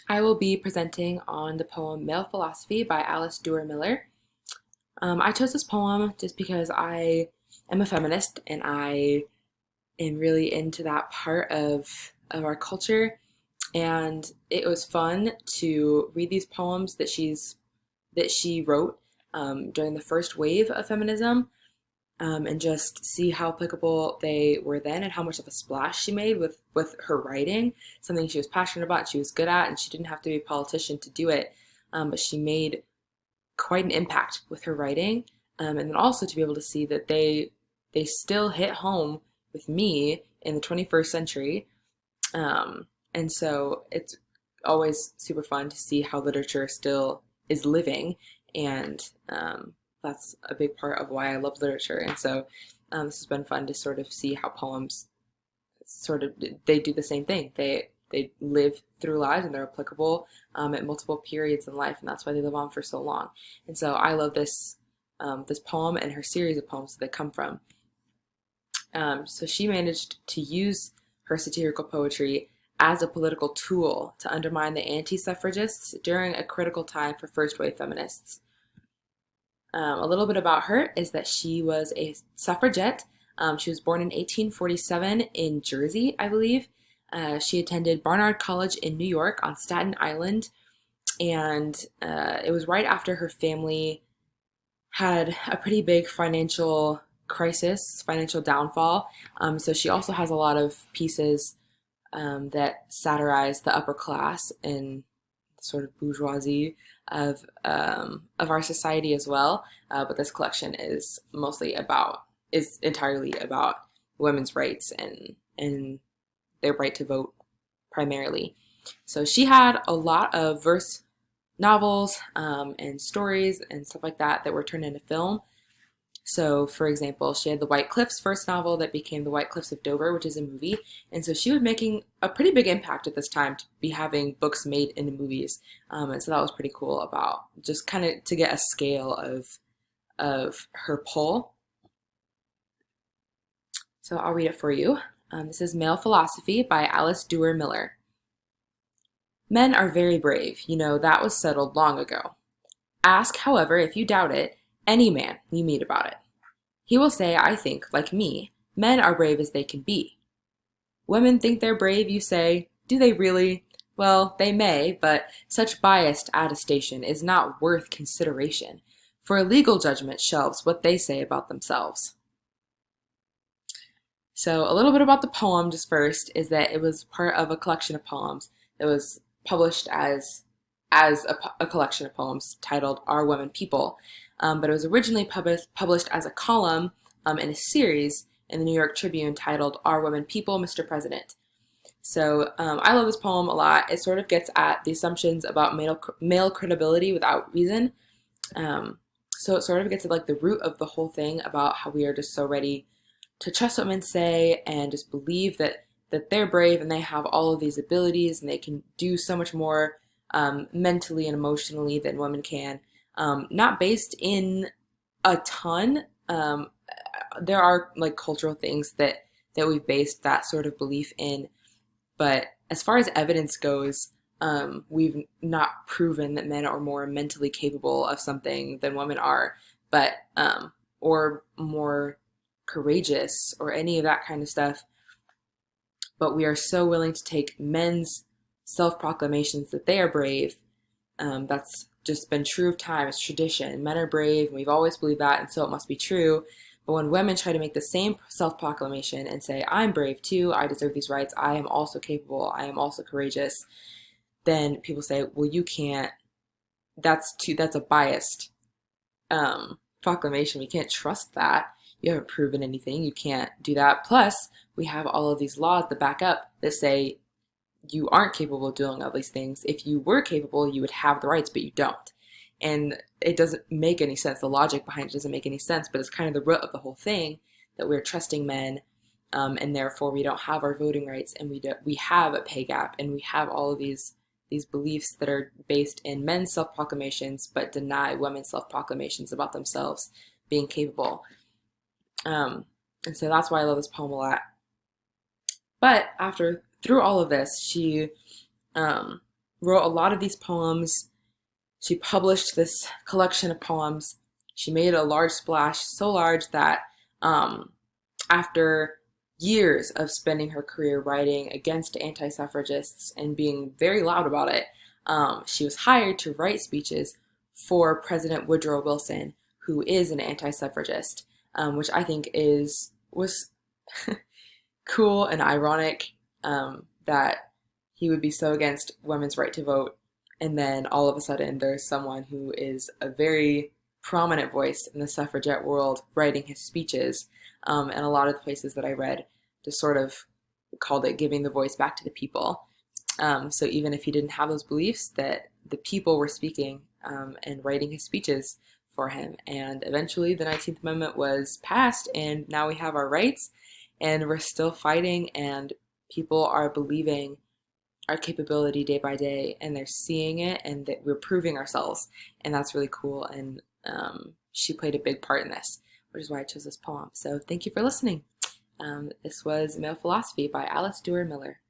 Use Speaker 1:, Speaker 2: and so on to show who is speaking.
Speaker 1: I will be presenting on the poem Male Philosophy by Alice Duer Miller. I chose this poem just because I am a feminist and I am really into that part of our culture. And it was fun to read these poems that she wrote during the first wave of feminism, and just see how applicable they were then and how much of a splash she made with her writing, something she was passionate about, she was good at, and she didn't have to be a politician to do it. But she made quite an impact with her writing, and then also to be able to see that they still hit home with me in the 21st century. And so it's always super fun to see how literature still is living, and that's a big part of why I love literature. And so this has been fun to sort of see how poems sort of they do the same thing. They live through lives and they're applicable at multiple periods in life, and that's why they live on for so long. And so I love this poem and her series of poems that they come from. So she managed to use her satirical poetry as a political tool to undermine the anti-suffragists during a critical time for first-wave feminists. A little bit about her is that she was a suffragette. She was born in 1847 in Jersey, I believe. She attended Barnard College in New York on Staten Island, and it was right after her family had a pretty big financial crisis, financial downfall. So she also has a lot of pieces that satirize the upper class and sort of bourgeoisie of our society as well. But this collection is entirely about women's rights and their right to vote primarily. So she had a lot of verse novels and stories and stuff like that that were turned into film. So, for example, she had the White Cliffs first novel that became The White Cliffs of Dover, which is a movie. And so she was making a pretty big impact at this time to be having books made into movies. And so that was pretty cool about just kind of to get a scale of her pull. So I'll read it for you. This is Male Philosophy by Alice Duer Miller. Men are very brave, you know, that was settled long ago. Ask, however, if you doubt it, any man you meet about it. He will say, I think, like me, men are brave as they can be. Women think they're brave, you say. Do they really? Well, they may, but such biased attestation is not worth consideration, for a legal judgment shelves what they say about themselves. So a little bit about the poem just first is that it was part of a collection of poems that was published as a collection of poems titled Are Women People? But it was originally published as a column in a series in the New York Tribune titled Are Women People, Mr. President? So I love this poem a lot. It sort of gets at the assumptions about male credibility without reason. So it sort of gets at like the root of the whole thing about how we are just so ready to trust what men say and just believe that they're brave and they have all of these abilities and they can do so much more mentally and emotionally than women can. Not based in a ton. There are like cultural things that we've based that sort of belief in, but as far as evidence goes, we've not proven that men are more mentally capable of something than women are, but or more courageous or any of that kind of stuff. But we are so willing to take men's self-proclamations that they are brave. That's just been true of time. It's tradition. Men are brave, and we've always believed that, and so it must be true. But when women try to make the same self-proclamation and say, I'm brave too, I deserve these rights, I am also capable, I am also courageous, then people say, well, you can't, that's a biased proclamation. We can't trust that. You haven't proven anything. You can't do that. Plus, we have all of these laws that back up that say you aren't capable of doing all these things. If you were capable, you would have the rights, but you don't. And it doesn't make any sense. The logic behind it doesn't make any sense, but it's kind of the root of the whole thing that we're trusting men, and therefore we don't have our voting rights, and we have a pay gap, and we have all of these beliefs that are based in men's self-proclamations but deny women's self-proclamations about themselves being capable. And so that's why I love this poem a lot. But through all of this, she wrote a lot of these poems. She published this collection of poems. She made a large splash, so large that after years of spending her career writing against anti-suffragists and being very loud about it, she was hired to write speeches for President Woodrow Wilson, who is an anti-suffragist, which I think was cool and ironic, that he would be so against women's right to vote, and then all of a sudden there's someone who is a very prominent voice in the suffragette world writing his speeches. And a lot of the places that I read just sort of called it giving the voice back to the people. So even if he didn't have those beliefs, that the people were speaking, and writing his speeches for him. And eventually the 19th Amendment was passed, and now we have our rights, and we're still fighting, and people are believing our capability day by day, and they're seeing it, and that we're proving ourselves, and that's really cool. And she played a big part in this, which is why I chose this poem. So thank you for listening. This was Male Philosophy by Alice Duer Miller.